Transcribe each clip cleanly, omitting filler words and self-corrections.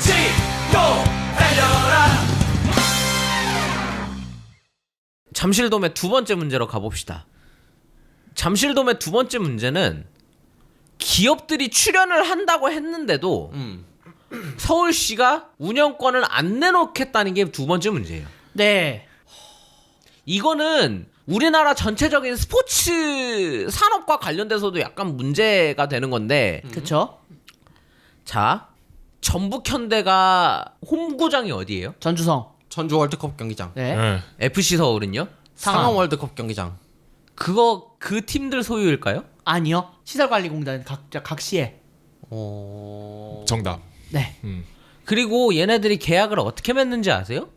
치고 달려라. 잠실돔의 두 번째 문제로 가봅시다. 잠실돔의 두 번째 문제는 기업들이 출연을 한다고 했는데도 서울시가 운영권을 안 내놓겠다는 게 두 번째 문제예요. 네. 이거는 우리나라 전체적인 스포츠 산업과 관련돼서도 약간 문제가 되는 건데 그쵸? 자, 전북현대가 홈구장이 어디예요? 전주성. 전주 월드컵 경기장. 네. 네. FC 서울은요? 상암 월드컵 경기장. 그거 그 팀들 소유일까요? 아니요. 시설관리공단 각 시에. 정답. 네. 그리고 얘네들이 계약을 어떻게 맺는지 아세요?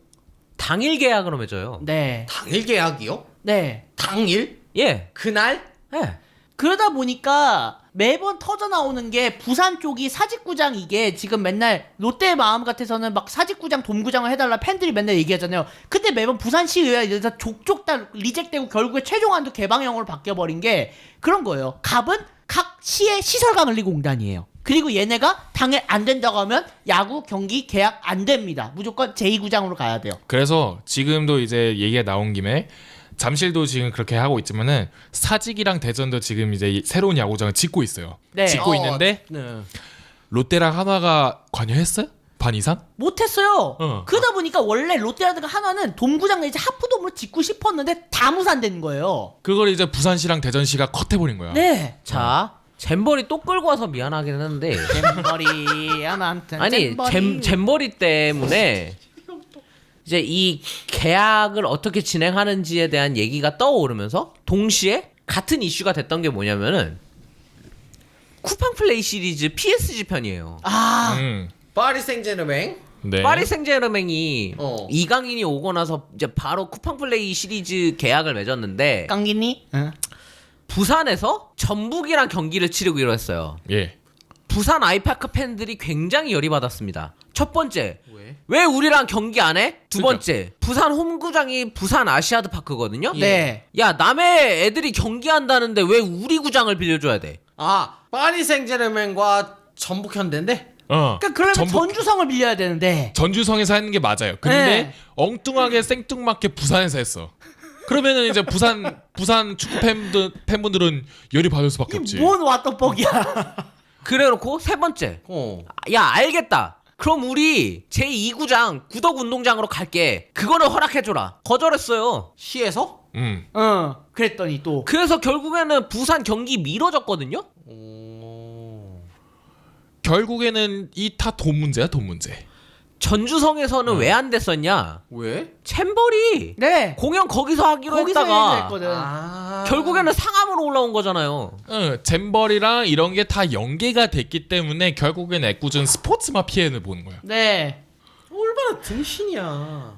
당일 계약으로 맺어요. 네. 당일 계약이요? 네. 당일? 예. 그날? 예. 그러다 보니까 매번 터져 나오는 게 부산 쪽이 사직구장 이게 지금 맨날 롯데의 마음 같아서는 막 사직구장 돔구장을 해달라 팬들이 맨날 얘기하잖아요. 근데 매번 부산시의회에 이래서 족족 다 리젝되고 결국에 최종안도 개방형으로 바뀌어버린 게 그런 거예요. 갑은 각 시의 시설관리공단이에요. 그리고 얘네가 당일 안 된다고 하면 야구 경기 계약 안 됩니다. 무조건 제2구장으로 가야 돼요. 그래서 지금도 이제 얘기가 나온 김에 잠실도 지금 그렇게 하고 있지만은 사직이랑 대전도 지금 이제 새로운 야구장을 짓고 있어요. 네. 짓고 있는데 네. 롯데랑 한화가 관여했어요? 반 이상? 못했어요. 어. 그러다 보니까 원래 롯데라든가 한화는 돔구장을 이제 하프돔으로 짓고 싶었는데 다 무산된 거예요. 그걸 이제 부산시랑 대전시가 컷해버린 거야. 네. 자, 잼버리 또 끌고 와서 미안하긴 했는데 잼버리 아무튼 아니 잼버리 때문에 이제 이 계약을 어떻게 진행하는지에 대한 얘기가 떠오르면서 동시에 같은 이슈가 됐던 게 뭐냐면은 쿠팡 플레이 시리즈 PSG 편이에요. 아 파리 생제르맹. 네. 파리 생제르맹이 어. 이강인이 오고 나서 이제 바로 쿠팡 플레이 시리즈 계약을 맺었는데 깡기니? 응. 부산에서 전북이랑 경기를 치르기로 했어요. 예. 부산 아이파크 팬들이 굉장히 열이 받았습니다. 첫 번째, 왜? 왜 우리랑 경기 안 해? 두 그러니까. 번째, 부산 홈구장이 부산 아시아드 파크거든요. 네. 야, 남의 애들이 경기한다는데 왜 우리 구장을 빌려줘야 돼? 아, 파리 생제르맹과 전북 현대인데? 그러니까 그러면 전주성을 빌려야 되는데. 전주성에서 하는 게 맞아요. 근데 네. 엉뚱하게 생뚱맞게 부산에서 했어. 그러면은 이제 부산 축구 팬분들은 열이 받을 수밖에 없지. 뭔 왓더뻑이야. 그래놓고 세 번째, 야, 알겠다. 그럼 우리 제2구장 구덕운동장으로 갈게. 그거는 허락해줘라. 거절했어요. 시에서? 그랬더니 또. 그래서 결국에는 부산 경기 미뤄졌거든요. 결국에는 이 다 돈 문제야, 돈 문제. 전주성에서는 왜 안 됐었냐? 왜? 챔버리 네. 공연 거기서 하기로 거기서 했다가 했거든. 결국에는 상암으로 올라온 거잖아요. 잼버리랑 이런 게 다 연계가 됐기 때문에 결국엔 애꿎은 스포츠 마피아를 보는 거야. 네. 얼마나 등신이야.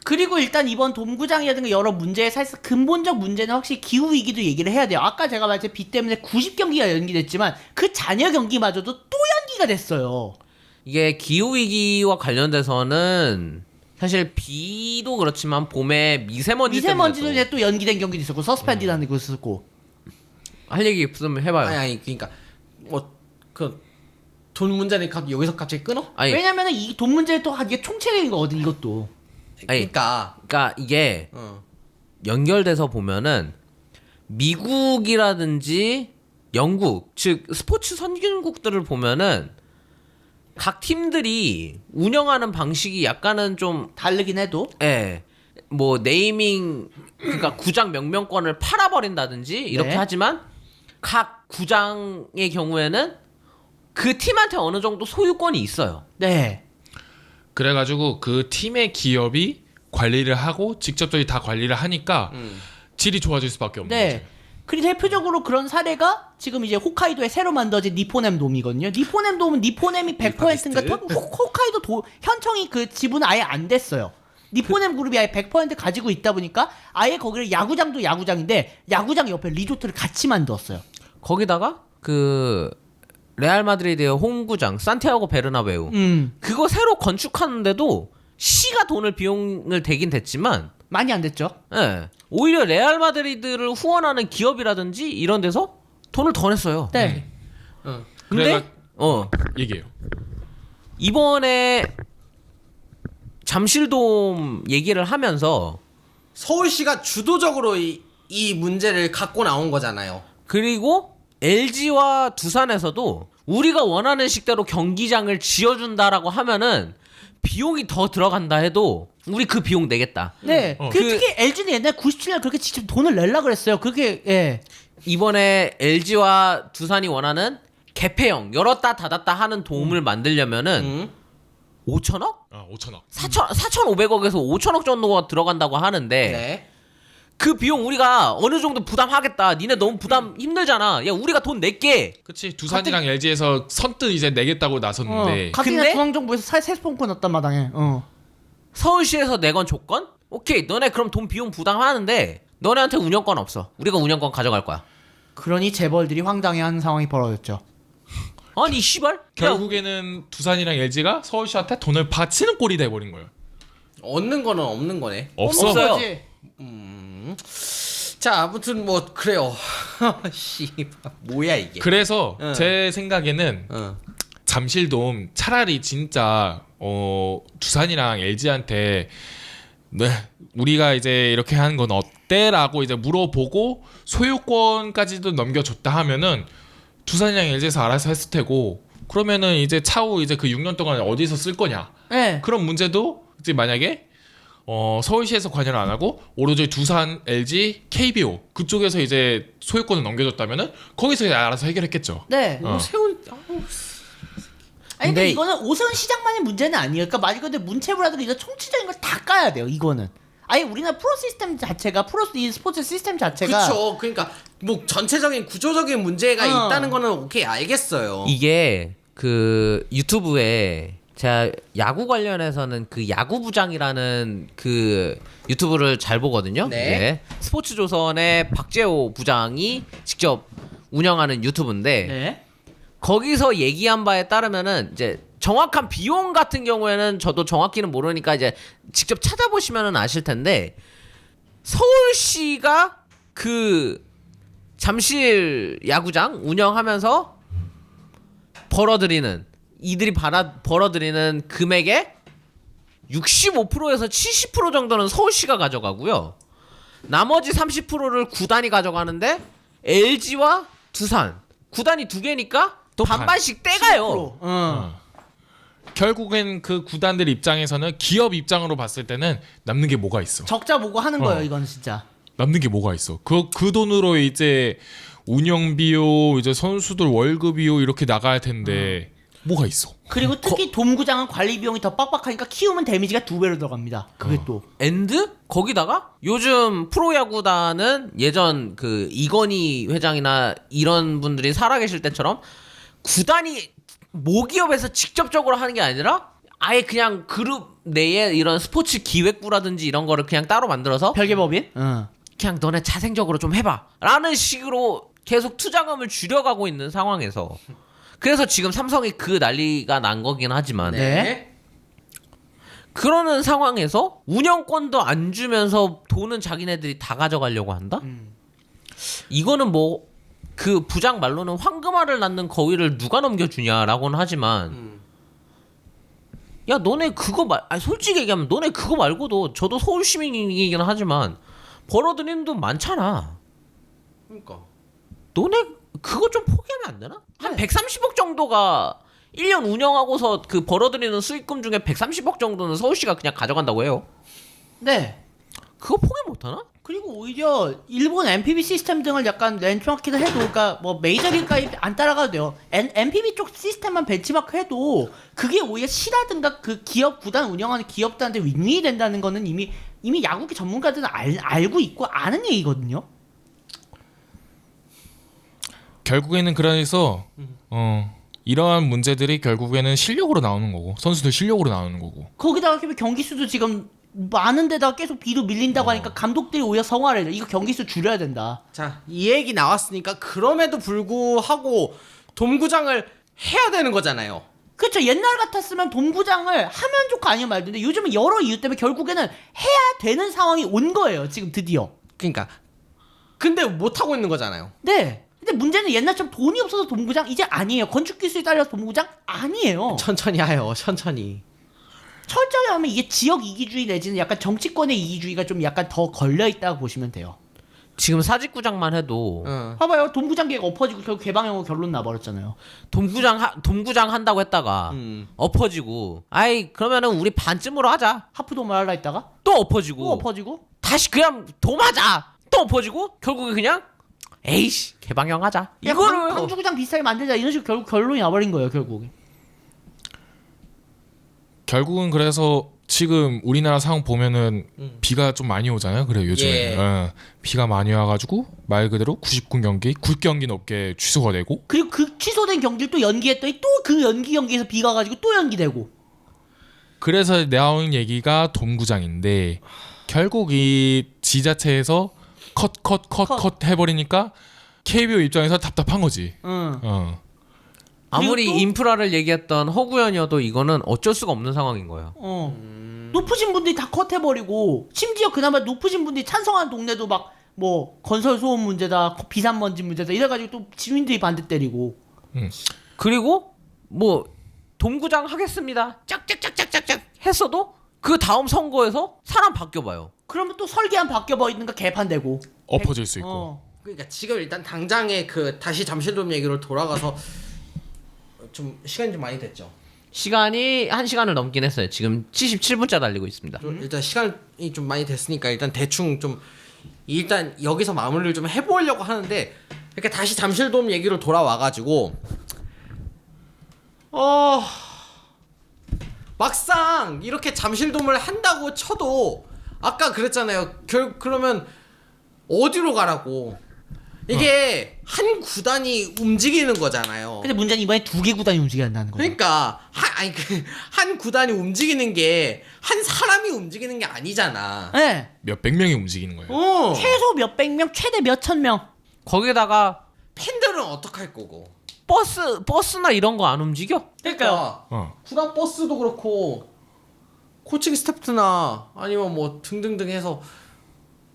그리고 일단 이번 돔구장이라든가 여러 문제의 사실 근본적 문제는 확실히 기후위기도 얘기를 해야 돼요. 아까 제가 말했듯이 비 때문에 90경기가 연기됐지만 그 잔여 경기마저도 또 연기가 됐어요. 이게 기후위기와 관련돼서는 사실 비도 그렇지만 봄에 미세먼지도 이제 또 연기된 경기도 있었고 서스펜디라는 것도 있었고. 할 얘기 있으면 해봐요. 아니 그러니까 뭐 그 돈 문제는 여기서 갑자기 끊어? 아니, 왜냐면은 이 돈 문제를 또 이게 총체적인 거거든 이것도. 아니, 그러니까 이게 연결돼서 보면은 미국이라든지 영국, 즉 스포츠 선진국들을 보면은 각 팀들이 운영하는 방식이 약간은 좀 다르긴 해도. 예. 뭐 네이밍 그러니까 구장 명명권을 팔아버린다든지 이렇게 네. 하지만 각 구장의 경우에는 그 팀한테 어느 정도 소유권이 있어요. 네. 그래가지고 그 팀의 기업이 관리를 하고 직접적이 다 관리를 하니까 질이 좋아질 수밖에 없는 거지. 네. 그리고 대표적으로 그런 사례가 지금 이제 홋카이도에 새로 만들어진 니포넴 돔이거든요. 니포넴 돔은 니포넴이 100%인가 홋카이도 현청이 그 지분은 아예 안 됐어요. 니포넴 그룹이 아예 100% 가지고 있다 보니까 아예 거기를 야구장도 야구장인데 야구장 옆에 리조트를 같이 만들었어요. 거기다가 그 레알 마드리드의 홈구장 산티아고 베르나베우 그거 새로 건축하는데도 시가 돈을 비용을 대긴 됐지만 많이 안 됐죠. 예. 오히려 레알 마드리드를 후원하는 기업이라든지 이런 데서 돈을 더 냈어요. 네. 근데 얘기해요. 이번에 잠실돔 얘기를 하면서 서울시가 주도적으로 이 문제를 갖고 나온 거잖아요. 그리고 LG와 두산에서도 우리가 원하는 식대로 경기장을 지어준다라고 하면은 비용이 더 들어간다 해도 우리 그 비용 내겠다. 네. 어. 그 특히 LG는 옛날 97년 그렇게 직접 돈을 내려 그랬어요. 그렇게 예. 이번에 LG와 두산이 원하는 개폐형 열었다 닫았다 하는 돔을 만들려면은 5천억? 5천억. 4,500억에서 5천억 정도가 들어간다고 하는데 네. 그 비용 우리가 어느 정도 부담하겠다. 니네 너무 부담 힘들잖아. 야 우리가 돈 낼게. 그치 두산이랑 LG에서 선뜻 이제 내겠다고 나섰는데 가뜩이나 근데- 중앙정부에서 세스폰코 넣었단 마당에. 서울시에서 내건 조건? 오케이 너네 그럼 돈 비용 부담하는데 너네한테 운영권 없어. 우리가 운영권 가져갈 거야. 그러니 재벌들이 황당해하는 상황이 벌어졌죠. 아니 씨발. 결국에는 두산이랑 LG가 서울시한테 돈을 바치는 꼴이 돼버린 거예요. 얻는 거는 없는 거네. 없어. 없어요. 거지. 자, 아무튼 뭐 그래요. 씨, 뭐야 이게? 그래서 응. 제 생각에는 어. 잠실돔 차라리 진짜 두산이랑 LG한테 네, 우리가 이제 이렇게 하는 건 어때라고 이제 물어보고 소유권까지도 넘겨줬다 하면은 두산이랑 LG에서 알아서 했을 테고 그러면은 이제 차후 이제 그 6년 동안 어디서 쓸 거냐 네. 그런 문제도 이제 만약에 서울시에서 관여를 안 하고 오로지 두산, LG, KBO 그쪽에서 이제 소유권을 넘겨줬다면은 거기서 이제 알아서 해결했겠죠. 네. 어. 세운 아니 근데 근데 이거는 오세훈 시장만의 문제는 아니에요. 그러니까 말 그대로 문체부라든가 이거 총체적인 걸 다 까야 돼요. 이거는. 아예 우리나라 프로 시스템 자체가 이 스포츠 시스템 자체가 그쵸. 그러니까 뭐 전체적인 구조적인 문제가 어. 있다는 거는 오케이 알겠어요. 이게 그 유튜브에 제가 야구 관련해서는 그 야구부장이라는 그 유튜브를 잘 보거든요. 네. 네. 스포츠조선의 박재호 부장이 직접 운영하는 유튜브인데 네. 거기서 얘기한 바에 따르면은 이제 정확한 비용 같은 경우에는 저도 정확히는 모르니까 이제 직접 찾아보시면은 아실 텐데 서울시가 그 잠실 야구장 운영하면서 이들이 벌어들이는 금액의 65%에서 70% 정도는 서울시가 가져가고요. 나머지 30%를 구단이 가져가는데 LG와 두산 구단이 두 개니까 또 반반씩 떼가요. 결국엔 그 구단들 입장에서는 기업 입장으로 봤을 때는 남는 게 뭐가 있어? 적자 보고 하는 거예요. 어. 이건 진짜. 남는 게 뭐가 있어? 그 돈으로 이제 운영비요, 이제 선수들 월급이요 이렇게 나가야 텐데 뭐가 있어? 그리고 특히 돔구장은 관리 비용이 더 빡빡하니까 키우면 데미지가 2배로 들어갑니다. 그게 또. 앤드 거기다가 요즘 프로야구단은 예전 그 이건희 회장이나 이런 분들이 살아계실 때처럼 구단이 모기업에서 직접적으로 하는 게 아니라 아예 그냥 그룹 내에 이런 스포츠 기획부라든지 이런 거를 그냥 따로 만들어서 별개법인? 그냥 너네 자생적으로 좀 해봐 라는 식으로 계속 투자금을 줄여가고 있는 상황에서 그래서 지금 삼성이 그 난리가 난 거긴 하지만 네. 그러는 상황에서 운영권도 안 주면서 돈은 자기네들이 다 가져가려고 한다? 이거는 뭐 그 부장 말로는 황금알을 낳는 거위를 누가 넘겨주냐라고는 하지만 야 너네 그거 아니 솔직히 얘기하면 너네 그거 말고도 저도 서울 시민이긴 하지만 벌어들이는 돈 많잖아. 그러니까. 너네 그거 좀 포기하면 안 되나? 한 130억 정도가 1년 운영하고서 그 벌어들이는 수익금 중에 130억 정도는 서울시가 그냥 가져간다고 해요. 네. 그거 포기 못하나? 그리고 오히려 일본 NPB 시스템 등을 약간 렌치마크를 해도 그러니까 뭐 메이저리그가 안 따라가도 돼요. NPB 쪽 시스템만 벤치마크 해도 그게 오히려 시라든가 그 기업 구단 운영하는 기업들한테 윈윈이 된다는 거는 이미 야구계 전문가들은 알고 있고 아는 얘기거든요. 결국에는 그래서 이러한 문제들이 결국에는 실력으로 나오는 거고 선수들 실력으로 나오는 거고 거기다가 경기 수도 지금 많은 데다가 계속 비로 밀린다고 하니까 감독들이 오히려 성화를 해. 이거 경기 수 줄여야 된다. 자, 이 얘기 나왔으니까 그럼에도 불구하고 돔구장을 해야 되는 거잖아요. 그렇죠. 옛날 같았으면 돔구장을 하면 좋고 아니면 말던데 요즘은 여러 이유 때문에 결국에는 해야 되는 상황이 온 거예요. 지금 드디어. 그러니까 근데 못 하고 있는 거잖아요. 네. 근데 문제는 옛날처럼 돈이 없어서 동구장 이제 아니에요. 건축 기술이 딸려서 동구장 아니에요. 천천히 하요. 천천히. 철저히 하면 이게 지역 이기주의 내지는 약간 정치권의 이기주의가 좀 약간 더 걸려 있다고 보시면 돼요. 지금 사직구장만 해도 봐봐요. 동구장 계획 엎어지고 결국 개방형으로 결론 나버렸잖아요. 동구장 한다고 했다가 엎어지고 아이 그러면은 우리 반쯤으로 하자. 하프돔을 하려 했다가 또 엎어지고 또 엎어지고 다시 그냥 도마자. 또 엎어지고 결국에 그냥 에이씨 개방형 하자. 이거를 광주구장 비슷하게 만들자 이런 식으로 결국 결론이 나버린 거예요. 결국은 그래서 지금 우리나라 상황 보면은 비가 좀 많이 오잖아요. 그래 요즘에 예. 비가 많이 와가지고 말 그대로 99경기, 9경기 넘게 취소가 되고. 그리고 그 취소된 경기를 또 연기했더니 또 그 연기 경기에서 비가 가지고 또 연기되고. 그래서 나오는 얘기가 돔구장인데 결국 이 지자체에서 컷 해버리니까 KBO 입장에서 답답한 거지. 아무리 그리고 또- 인프라를 얘기했던 허구현이어도 이거는 어쩔 수가 없는 상황인 거예요. 높으신 분들이 다 컷해버리고 심지어 그나마 높으신 분들이 찬성하는 동네도 막 뭐 건설 소음 문제다 비산먼지 문제다 이래가지고 또 시민들이 반대 때리고. 그리고 뭐 동구장 하겠습니다. 짝짝짝짝짝짝 했어도 그 다음 선거에서 사람 바뀌어봐요. 그러면 또 설계안 바뀌어버리는가 개판되고. 엎어질 수 있고. 그러니까 지금 일단 당장에 그 다시 잠실돔 얘기로 돌아가서 좀 시간이 좀 많이 됐죠. 시간이 1시간을 넘긴 했어요. 지금 77분째 달리고 있습니다. 일단 시간이 좀 많이 됐으니까 일단 대충 좀 일단 여기서 마무리를 좀 해보려고 하는데 이렇게 다시 잠실돔 얘기로 돌아와가지고 막상 이렇게 잠실돔을 한다고 쳐도 아까 그랬잖아요. 그러면 어디로 가라고? 이게 한 구단이 움직이는 거잖아요. 근데 문제는 이번에 2개 구단이 움직여야 한다는 거예요. 그러니까 한 구단이 움직이는 게 한 사람이 움직이는 게 아니잖아. 네. 몇백 명이 움직이는 거예요. 최소 몇백 명, 최대 몇천 명. 거기다가 팬들은 어떡할 거고? 버스나 이런 거 안 움직여? 그러니까 구단 버스도 그렇고 코칭 스태프나 아니면 뭐 등등등 해서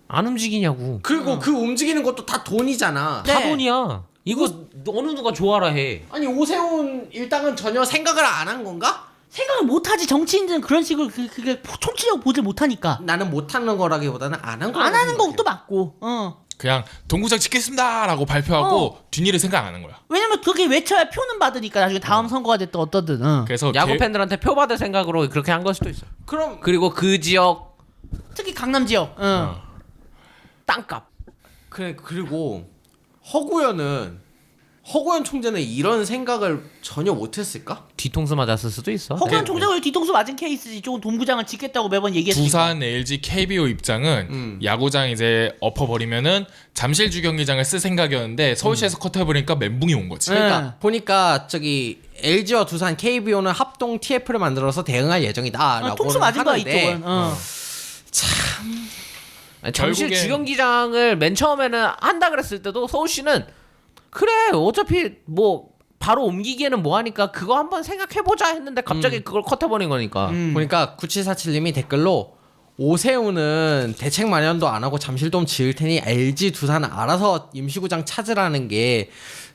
안 움직이냐고. 그리고 그 움직이는 것도 다 돈이잖아. 네. 다 돈이야. 이거 어느 누가 좋아라 해. 아니 오세훈 일당은 전혀 생각을 안 한 건가? 생각을 못하지. 정치인들은 그런 식으로 그게 총체적으로 보질 못하니까. 나는 못하는 거라기보다는 안 한 거라고 안 하는 생각해. 것도 맞고. 그냥 동구장 짓겠습니다라고 발표하고 뒷일을 생각 안 하는 거야. 왜냐면 그게 외쳐야 표는 받으니까 나중에 다음 선거가 됐든 어떠든. 그래서 야구 팬들한테 표 받을 생각으로 그렇게 한 걸 수도 있어. 그럼 그리고 그 지역 특히 강남 지역. 땅값. 그래 그리고 허구현 총재는 이런 생각을 전혀 못했을까? 뒤통수 맞았을 수도 있어. 허구현 총장을 뒤통수 맞은 케이스지. 조금 동구장을 짓겠다고 매번 얘기했으니까. 두산 LG KBO 입장은 야구장 이제 엎어버리면은 잠실주 경기장을 쓸 생각이었는데 서울시에서 컷해버리니까 멘붕이 온 거지. 그러니까 보니까 저기 LG와 두산 KBO는 합동 TF를 만들어서 대응할 예정이다라고 통수 맞은 거야 하는데 이쪽은. 잠실 결국엔- 주경기장을 맨 처음에는 한다 그랬을 때도 서울시는 그래 어차피 뭐 바로 옮기기에는 뭐하니까 그거 한번 생각해보자 했는데 갑자기 그걸 컷해버린 거니까. 보니까 9747님이 댓글로 오세훈은 대책 마련도 안 하고 잠실돔 지을 테니 LG 두산 알아서 임시구장 찾으라는 게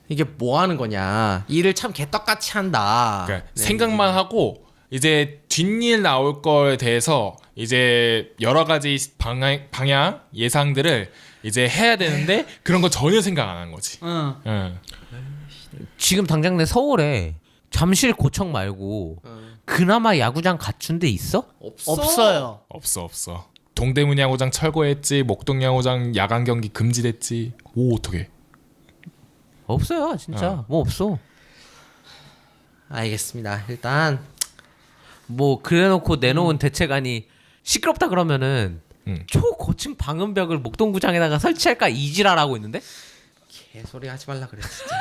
이게 뭐 하는 거냐. 일을 참 개떡같이 한다. 그러니까 생각만 하고 이제 뒷일 나올 거에 대해서 이제 여러 가지 방향 예상들을 이제 해야 되는데 그런 거 전혀 생각 안 한 거지. 응. 지금 당장 내 서울에 잠실 고척 말고 그나마 야구장 갖춘 데 있어? 없어요. 없어. 동대문 야구장 철거했지, 목동 야구장 야간 경기 금지됐지. 오 어떡해. 없어요 진짜. 뭐 없어. 알겠습니다. 일단 뭐 그래놓고 내놓은 대책안이 시끄럽다 그러면은 초고층 방음벽을 목동구장에다가 설치할까 이지랄하고 있는데? 개소리 하지 말라 그래 진짜.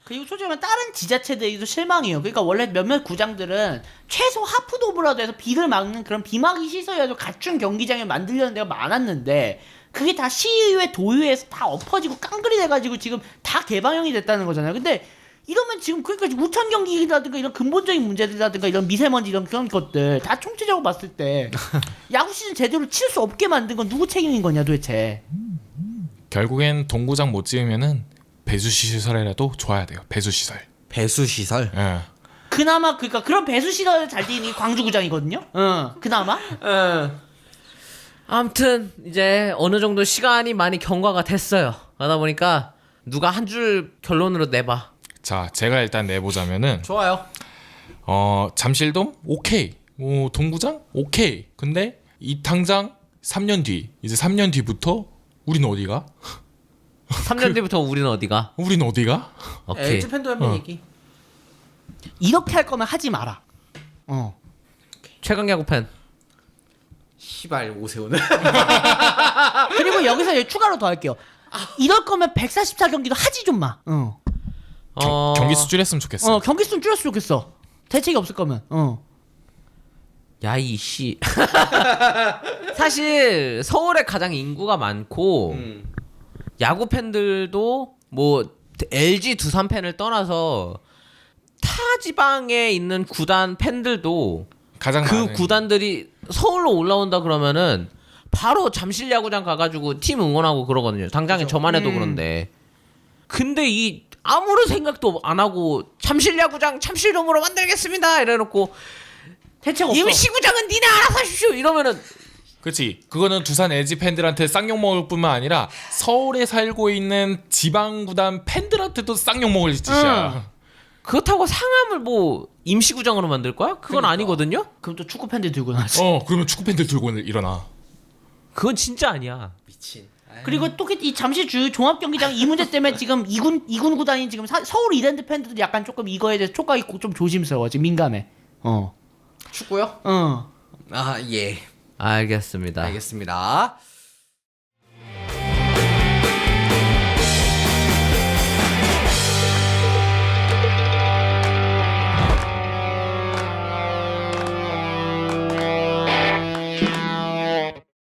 그리고 솔직히 말하면 다른 지자체들도 실망이에요. 그러니까 원래 몇몇 구장들은 최소 하프도브라도 해서 비를 막는 그런 비막이 시설이라도 갖춘 경기장을 만들려는 데가 많았는데 그게 다 시의회 도의회에서 다 엎어지고 깡그리 돼가지고 지금 다 개방형이 됐다는 거잖아요. 근데 이러면 지금 그러니까 우천 경기라든가 이런 근본적인 문제들이라든가 이런 미세먼지 이런 그런 것들 다 총체적으로 봤을 때 야구 시즌 제대로 칠 수 없게 만든 건 누구 책임인 거냐 도대체. 결국엔 동구장 못 지으면은 배수 시설이라도 좋아야 돼요. 배수 시설. 배수 시설. 예. 그나마 그러니까 그런 배수 시설 잘 돼 있는 게 광주구장이거든요. 그나마. 아무튼 이제 어느 정도 시간이 많이 경과가 됐어요. 그러다 보니까 누가 한 줄 결론으로 내봐. 자, 제가 일단 내보자면은 좋아요. 잠실돔 오케이. 동구장 오케이. 근데 이 당장 3년 뒤, 이제 3년 뒤부터 우리는 어디가? 3년 뒤부터 우리는 어디가? 우리는 어디가? 오케이. LG 팬도 한번 얘기. 이렇게 할 거면 하지 마라. 최강 야구 팬. 시발 오세훈은. 그리고 여기서 추가로 더 할게요. 이럴 거면 144경기도 하지 좀 마. 경기 수 줄였으면 좋겠어. 경기 수는 줄였으면 좋겠어. 대책이 없을 거면. 야 이씨. 사실 서울에 가장 인구가 많고 야구 팬들도 뭐 LG 두산 팬을 떠나서 타 지방에 있는 구단 팬들도 가장 그 많은 구단들이 서울로 올라온다 그러면은 바로 잠실 야구장 가가지고 팀 응원하고 그러거든요. 당장에 저만 해도 그런데. 근데 이 아무런 생각도 안 하고 잠실 야구장 잠실돔으로 만들겠습니다 이래놓고 대책 없어. 임시구장은 니네 알아서 하십시오 이러면은 그렇지. 그거는 두산 LG 팬들한테 쌍욕 먹을 뿐만 아니라 서울에 살고 있는 지방 구단 팬들한테도 쌍욕 먹을 짓이야. 그렇다고 상암을 뭐 임시구장으로 만들 거야? 그건 아니거든요. 그럼 또 축구 팬들 들고 나지. 그러면 축구 팬들 들고 일어나. 그건 진짜 아니야. 미친. 그리고 또 이 잠실 주 종합경기장 이 문제 때문에 지금 이군 구단이 지금 서울 이랜드 팬들도 약간 조금 이거에 대해서 촉각이 좀 조심스러워. 지금 민감해. 축구요? 아 예. 알겠습니다. 알겠습니다.